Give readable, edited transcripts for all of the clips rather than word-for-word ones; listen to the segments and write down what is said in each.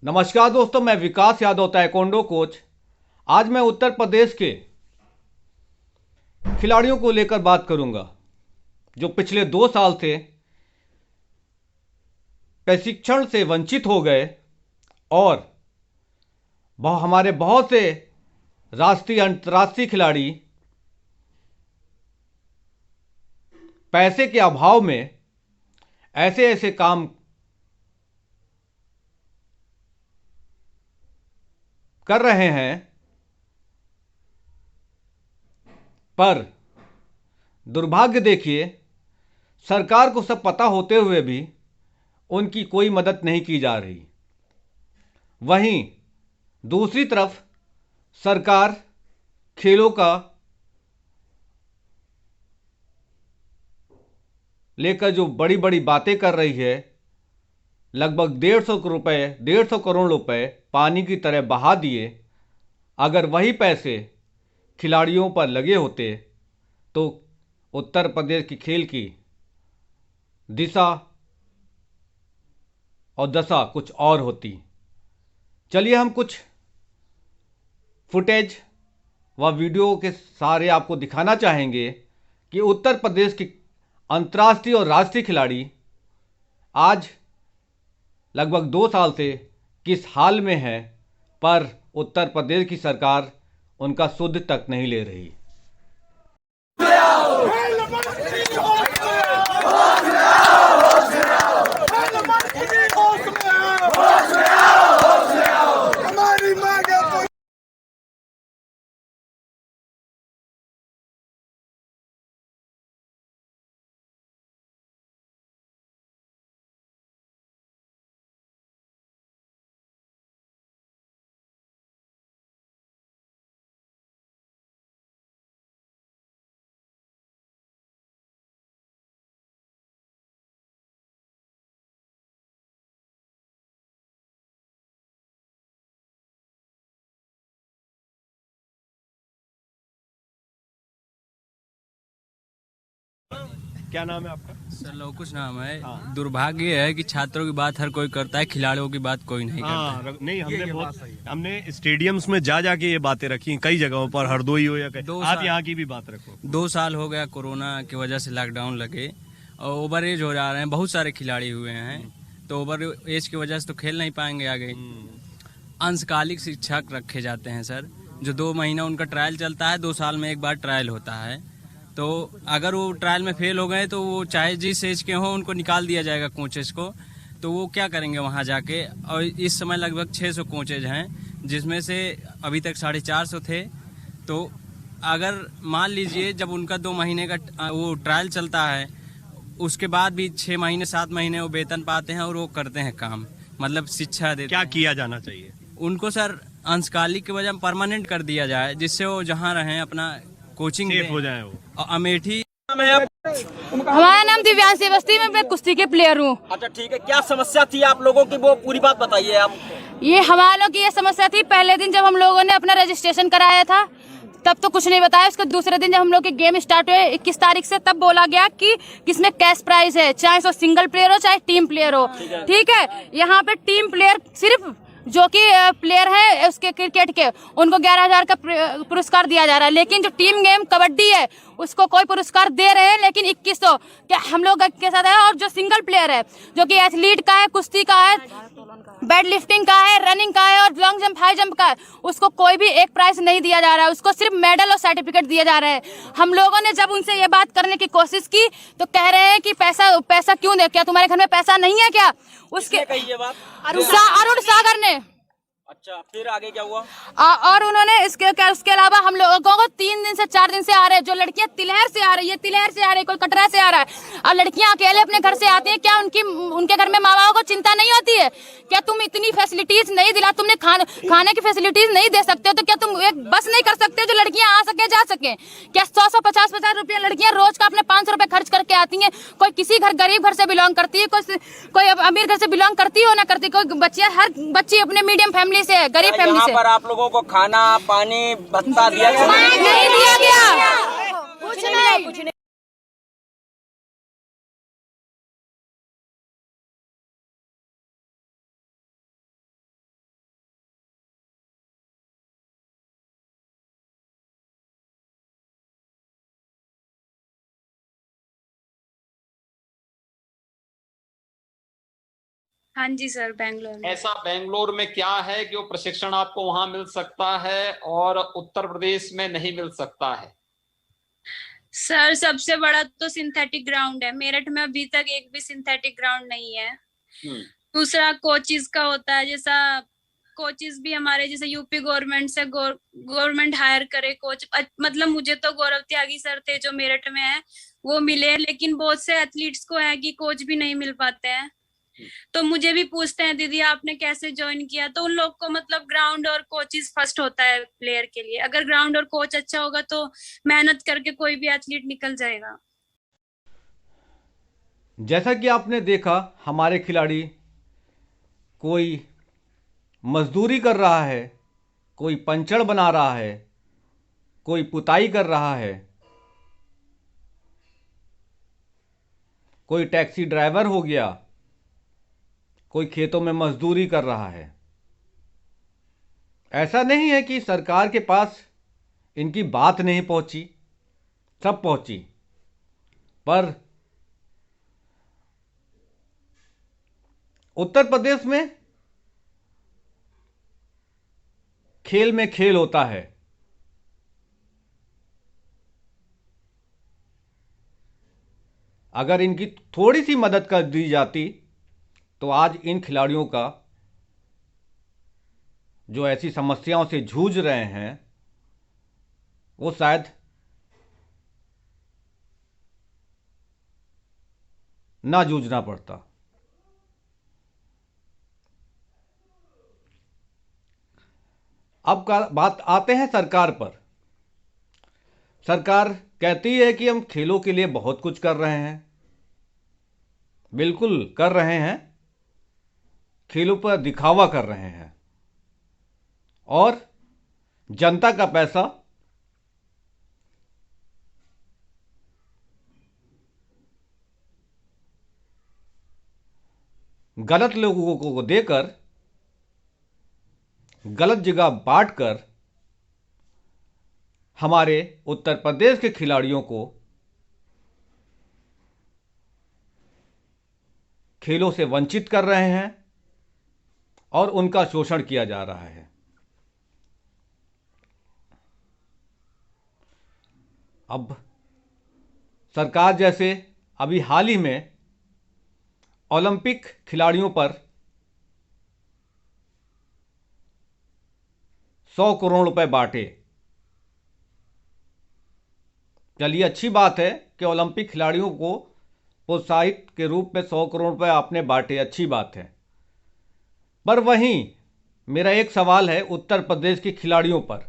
नमस्कार दोस्तों, मैं विकास यादव, ताइक्वांडो कोच। आज मैं उत्तर प्रदेश के खिलाड़ियों को लेकर बात करूंगा जो पिछले 2 साल से प्रशिक्षण से वंचित हो गए और हमारे बहुत से राष्ट्रीय अंतर्राष्ट्रीय खिलाड़ी पैसे के अभाव में ऐसे ऐसे काम कर रहे हैं, पर दुर्भाग्य देखिए, सरकार को सब पता होते हुए भी उनकी कोई मदद नहीं की जा रही। वहीं दूसरी तरफ सरकार खेलों का लेकर जो बड़ी बड़ी बातें कर रही है, लगभग 150 करोड़ रुपए पानी की तरह बहा दिए। अगर वही पैसे खिलाड़ियों पर लगे होते तो उत्तर प्रदेश की खेल की दिशा और दशा कुछ और होती। चलिए हम कुछ फुटेज व वीडियो के सारे आपको दिखाना चाहेंगे कि उत्तर प्रदेश की अंतर्राष्ट्रीय और राष्ट्रीय खिलाड़ी आज लगभग 2 साल से किस हाल में है, पर उत्तर प्रदेश की सरकार उनका सुध तक नहीं ले रही। क्या नाम है आपका? सर लवकुश नाम है। हाँ। दुर्भाग्य है कि छात्रों की बात हर कोई करता है, खिलाड़ियों की बात कोई नहीं करता है। नहीं, हमने स्टेडियम्स में जा जाके ये बातें रखी हैं, कई जगहों पर, हरदोई हो या आप यहाँ की भी बात रखो। 2 साल हो गया कोरोना की वजह से लॉकडाउन लगे और ओवर एज हो जा रहे हैं, बहुत सारे खिलाड़ी हुए हैं, तो ओवर एज की वजह से तो खेल नहीं पाएंगे आगे। अंशकालिक शिक्षक रखे जाते हैं सर, जो 2 महीना उनका ट्रायल चलता है, 2 साल में एक बार ट्रायल होता है। तो अगर वो ट्रायल में फेल हो गए तो वो चाहे जिस एज के हों उनको निकाल दिया जाएगा कोचेस को। तो वो क्या करेंगे वहाँ जाके। और इस समय लगभग 600 कोचेज हैं, जिसमें से अभी तक 450 थे। तो अगर मान लीजिए जब उनका 2 महीने का वो ट्रायल चलता है, उसके बाद भी 6 महीने 7 महीने वो वेतन पाते हैं और वो करते हैं काम, मतलब शिक्षा देते क्या हैं। किया जाना चाहिए उनको सर अंशकालिक की वजह परमानेंट कर दिया जाए, जिससे वो जहाँ रहें अपना कोचिंग सेफ हो जाए वो। और अमेठी। हमारा नाम दिव्यांशी अवस्थी में, मैं कुश्ती के प्लेयर हूँ। अच्छा ठीक है, क्या समस्या थी आप लोगों की, वो पूरी बात बताइए आप। ये हमारे लोग की ये समस्या थी, पहले दिन जब हम लोगों ने अपना रजिस्ट्रेशन कराया था तब तो कुछ नहीं बताया। उसके दूसरे दिन जब हम लोग के गेम स्टार्ट हुए 21 तारीख से, तब बोला गया कि किसमें कैश प्राइज है, चाहे सो सिंगल प्लेयर हो चाहे टीम प्लेयर हो। ठीक है, यहाँ पे टीम प्लेयर सिर्फ जो कि प्लेयर है उसके क्रिकेट के, उनको 11,000 का पुरस्कार दिया जा रहा है। लेकिन जो टीम गेम कबड्डी है उसको कोई पुरस्कार दे रहे हैं, लेकिन 2100 क्या हम लोग के साथ है। और जो सिंगल प्लेयर है, जो कि एथलीट का है, कुश्ती का है, वेट लिफ्टिंग का है, रनिंग का है और लॉन्ग जंप हाई जंप का है, उसको कोई भी एक प्राइज नहीं दिया जा रहा है। उसको सिर्फ मेडल और सर्टिफिकेट दिया जा रहा है। हम लोगों ने जब उनसे ये बात करने की कोशिश की तो कह रहे हैं कि पैसा क्यों दे, क्या तुम्हारे घर में पैसा नहीं है क्या? उसके कही ये बात अरुण सागर ने। अच्छा, फिर आगे क्या हुआ? और उन्होंने उसके अलावा हम लोगों को 3 दिन से 4 दिन से आ रहे हैं, जो लड़कियां तिलहर से आ रही है, तिलहर से आ रही है, कोई कटरा से आ रहा है, और लड़कियां अकेले अपने घर से आती हैं। क्या उनके घर में माँ बाप को चिंता नहीं होती है? क्या तुम इतनी फैसिलिटीज नहीं दिला, तुमने खाने की फैसिलिटीज नहीं दे सकते हो, तो क्या तुम एक बस नहीं कर सकते जो लड़कियां आ सके जा सके? क्या 100-150 रुपया लड़कियां रोज का अपने 500 रुपए खर्च करके आती हैं? कोई किसी गरीब घर से बिलोंग करती है, कोई अमीर घर से बिलोंग करती हो ना करती, कोई बच्चियां, हर बच्ची अपने मीडियम फैमिली से है, गरीब फैमिली से। पर आप लोगों को खाना पानी भत्ता दिया नहीं दिया गया, कुछ नहीं। हाँ जी सर, बेंगलोर में। ऐसा बेंगलोर में क्या है कि वो प्रशिक्षण आपको वहां मिल सकता है और उत्तर प्रदेश में नहीं मिल सकता है? सर सबसे बड़ा तो सिंथेटिक ग्राउंड है। मेरठ में अभी तक एक भी सिंथेटिक ग्राउंड नहीं है। दूसरा कोचिज का होता है, जैसा कोचिज भी हमारे जैसे यूपी गवर्नमेंट से गवर्नमेंट हायर करे कोच। मतलब मुझे तो गौरव त्यागी सर थे जो मेरठ में है, वो मिले, लेकिन बहुत से एथलीट्स को है कि कोच भी नहीं मिल पाते हैं। तो मुझे भी पूछते हैं दीदी आपने कैसे ज्वाइन किया, तो उन लोग को मतलब ग्राउंड और कोचिज फर्स्ट होता है प्लेयर के लिए। अगर ग्राउंड और कोच अच्छा होगा तो मेहनत करके कोई भी एथलीट निकल जाएगा। जैसा कि आपने देखा, हमारे खिलाड़ी कोई मजदूरी कर रहा है, कोई पंचर बना रहा है, कोई पुताई कर रहा है, कोई टैक्सी ड्राइवर हो गया, कोई खेतों में मजदूरी कर रहा है। ऐसा नहीं है कि सरकार के पास इनकी बात नहीं पहुंची, सब पहुंची, पर उत्तर प्रदेश में खेल में खेल होता है। अगर इनकी थोड़ी सी मदद कर दी जाती तो आज इन खिलाड़ियों का जो ऐसी समस्याओं से जूझ रहे हैं वो शायद ना जूझना पड़ता। अब का बात आते हैं सरकार पर। सरकार कहती है कि हम खेलों के लिए बहुत कुछ कर रहे हैं। बिल्कुल कर रहे हैं, खेलों पर दिखावा कर रहे हैं और जनता का पैसा गलत लोगों को देकर, गलत जगह बांटकर हमारे उत्तर प्रदेश के खिलाड़ियों को खेलों से वंचित कर रहे हैं और उनका शोषण किया जा रहा है। अब सरकार जैसे अभी हाल ही में ओलंपिक खिलाड़ियों पर 100 करोड़ रुपए बांटे। चलिए, अच्छी बात है कि ओलंपिक खिलाड़ियों को प्रोत्साहित के रूप में 100 करोड़ रुपए आपने बांटे, अच्छी बात है। पर वहीं मेरा एक सवाल है उत्तर प्रदेश के खिलाड़ियों पर।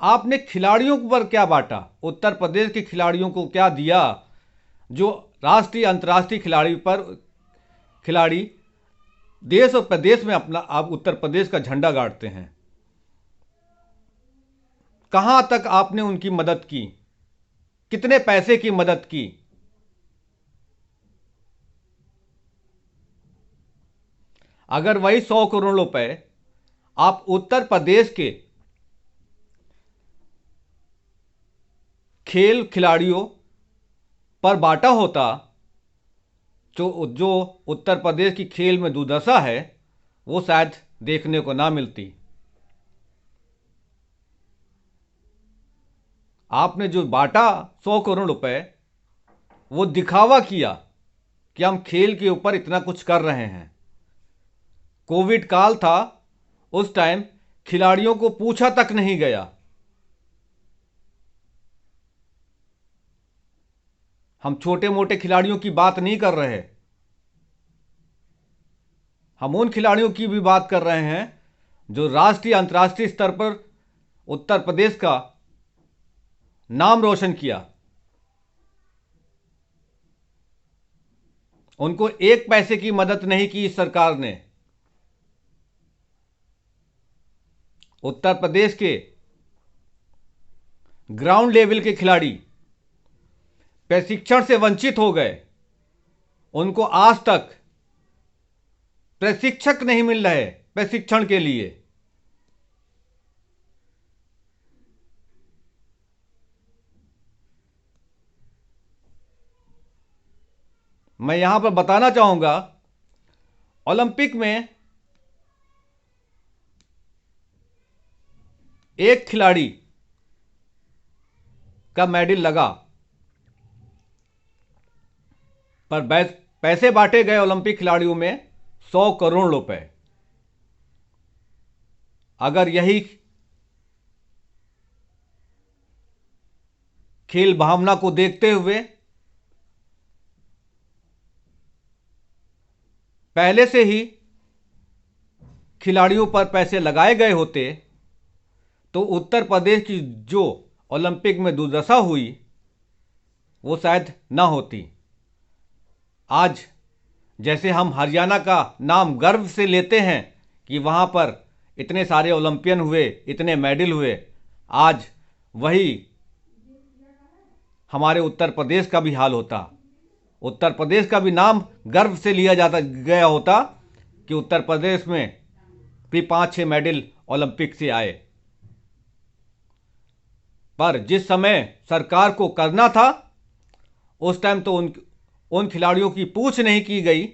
आपने खिलाड़ियों पर क्या बांटा? उत्तर प्रदेश के खिलाड़ियों को क्या दिया जो राष्ट्रीय अंतर्राष्ट्रीय खिलाड़ी देश और प्रदेश में अपना आप उत्तर प्रदेश का झंडा गाड़ते हैं? कहां तक आपने उनकी मदद की? कितने पैसे की मदद की? अगर वही 100 करोड़ रुपए आप उत्तर प्रदेश के खेल खिलाड़ियों पर बांटा होता, जो उत्तर प्रदेश की खेल में दुर्दशा है वो शायद देखने को ना मिलती। आपने जो बांटा 100 करोड़ रुपए, वो दिखावा किया कि हम खेल के ऊपर इतना कुछ कर रहे हैं। कोविड काल था, उस टाइम खिलाड़ियों को पूछा तक नहीं गया। हम छोटे मोटे खिलाड़ियों की बात नहीं कर रहे, हम उन खिलाड़ियों की भी बात कर रहे हैं जो राष्ट्रीय अंतर्राष्ट्रीय स्तर पर उत्तर प्रदेश का नाम रोशन किया। उनको एक पैसे की मदद नहीं की इस सरकार ने। उत्तर प्रदेश के ग्राउंड लेवल के खिलाड़ी प्रशिक्षण से वंचित हो गए। उनको आज तक प्रशिक्षक नहीं मिल रहे प्रशिक्षण के लिए। मैं यहां पर बताना चाहूंगा, ओलंपिक में एक खिलाड़ी का मेडल लगा, पर पैसे बांटे गए ओलंपिक खिलाड़ियों में 100 करोड़ रुपए। अगर यही खेल भावना को देखते हुए पहले से ही खिलाड़ियों पर पैसे लगाए गए होते तो उत्तर प्रदेश की जो ओलंपिक में दुर्दशा हुई वो शायद ना होती। आज जैसे हम हरियाणा का नाम गर्व से लेते हैं कि वहाँ पर इतने सारे ओलंपियन हुए, इतने मेडल हुए, आज वही हमारे उत्तर प्रदेश का भी हाल होता। उत्तर प्रदेश का भी नाम गर्व से लिया जाता गया होता कि उत्तर प्रदेश में भी 5-6 मेडल ओलंपिक से आए। पर जिस समय सरकार को करना था उस टाइम तो उन खिलाड़ियों की पूछ नहीं की गई।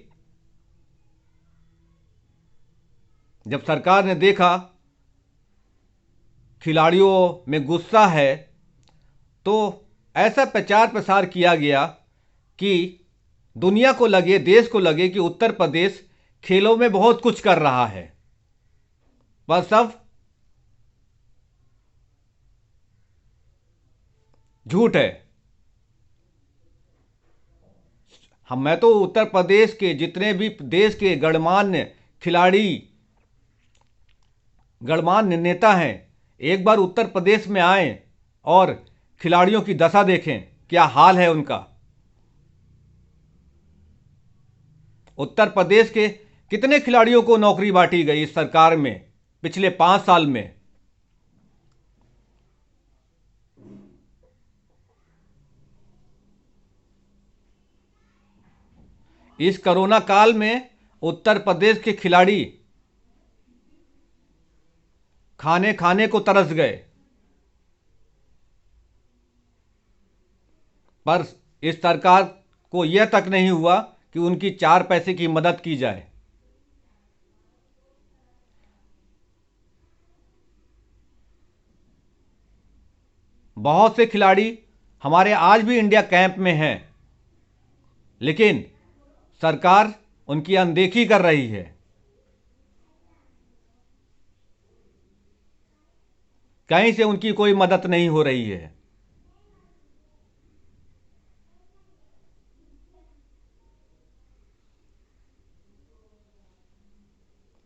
जब सरकार ने देखा खिलाड़ियों में गुस्सा है तो ऐसा प्रचार प्रसार किया गया कि दुनिया को लगे, देश को लगे कि उत्तर प्रदेश खेलों में बहुत कुछ कर रहा है। पर सब झूठ है। मैं तो उत्तर प्रदेश के जितने भी देश के गणमान्य खिलाड़ी, गणमान्य नेता हैं, एक बार उत्तर प्रदेश में आए और खिलाड़ियों की दशा देखें, क्या हाल है उनका। उत्तर प्रदेश के कितने खिलाड़ियों को नौकरी बांटी गई इस सरकार में पिछले 5 साल में। इस कोरोना काल में उत्तर प्रदेश के खिलाड़ी खाने खाने को तरस गए, पर इस सरकार को यह तक नहीं हुआ कि उनकी 4 पैसे की मदद की जाए। बहुत से खिलाड़ी हमारे आज भी इंडिया कैंप में हैं, लेकिन सरकार उनकी अनदेखी कर रही है। कहीं से उनकी कोई मदद नहीं हो रही है।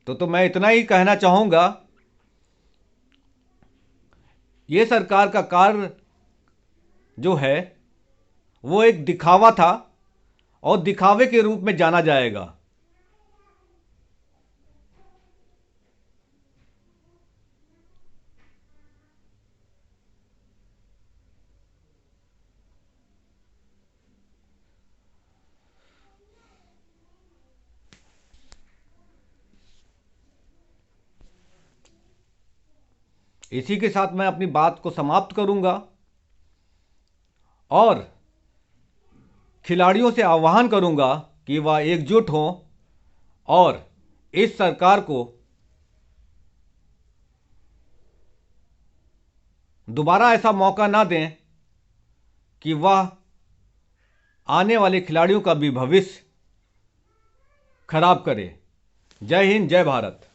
तो मैं इतना ही कहना चाहूंगा, ये सरकार का कार्य जो है वो एक दिखावा था और दिखावे के रूप में जाना जाएगा। इसी के साथ मैं अपनी बात को समाप्त करूंगा और खिलाड़ियों से आह्वान करूंगा कि वह एकजुट हों और इस सरकार को दोबारा ऐसा मौका ना दें कि वह आने वाले खिलाड़ियों का भी भविष्य खराब करे। जय हिंद, जय भारत।